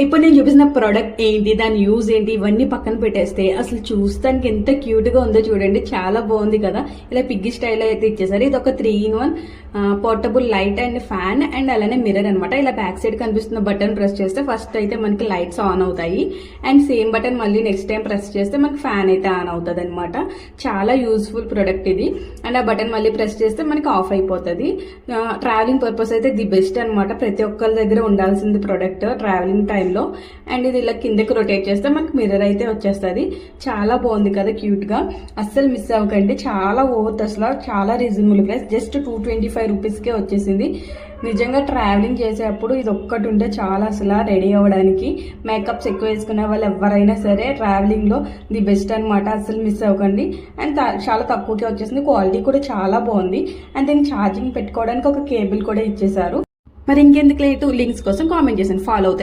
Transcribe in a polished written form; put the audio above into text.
ఇప్పుడు నేను చూపిస్తున్న ప్రోడక్ట్ ఏంటి, దాని యూజ్ ఏంటి, ఇవన్నీ పక్కన పెట్టేస్తే అసలు చూస్తానికి ఎంత క్యూట్ గా ఉందో చూడండి. చాలా బాగుంది కదా. ఇలా పిగ్గి స్టైల్లో అయితే ఇచ్చేసారు. ఇది ఒక 3-in-1 portable light and fan and అలానే మిర్రర్ అనమాట. ఇలా బ్యాక్ సైడ్ కనిపిస్తున్న బటన్ ప్రెస్ చేస్తే ఫస్ట్ అయితే మనకి లైట్స్ ఆన్ అవుతాయి అండ్ సేమ్ బటన్ మళ్ళీ నెక్స్ట్ టైం ప్రెస్ చేస్తే మనకి ఫ్యాన్ అయితే ఆన్ అవుతుంది అనమాట. చాలా యూస్ఫుల్ ప్రొడక్ట్ ఇది. అండ్ ఆ బటన్ మళ్ళీ ప్రెస్ చేస్తే మనకి ఆఫ్ అయిపోతుంది. ట్రావెలింగ్ పర్పస్ అయితే ది బెస్ట్ అనమాట. ప్రతి ఒక్కరి దగ్గర ఉండాల్సింది ప్రొడక్ట్ ట్రావెలింగ్ టైంలో. అండ్ ఇది ఇలా కిందకి రొటేట్ చేస్తే మనకి మిర్రర్ అయితే వచ్చేస్తుంది. చాలా బాగుంది కదా క్యూట్ గా. అస్సలు మిస్ అవ్వకండి. చాలా ఓవర్త్, అసలు చాలా రీజనబుల్ ప్రైస్. జస్ట్ 225 రూపీస్కే వచ్చేసింది. నిజంగా ట్రావెలింగ్ చేసేటప్పుడు ఇది ఒక్కటి ఉంటే చాలా అసలు రెడీ అవ్వడానికి. మేకప్స్ ఎక్కువ వేసుకునే వాళ్ళు ఎవరైనా సరే ట్రావెలింగ్ లో ది బెస్ట్ అనమాట. అసలు మిస్ అవ్వకండి. అండ్ చాలా తక్కువకే వచ్చేసింది. క్వాలిటీ కూడా చాలా బాగుంది. అండ్ దీన్ని ఛార్జింగ్ పెట్టుకోవడానికి ఒక కేబుల్ కూడా ఇచ్చేసారు. మరి ఇంకెందుకు లేటు, లింక్స్ కోసం కామెంట్ చేసాను, ఫాలో అవుతాయి.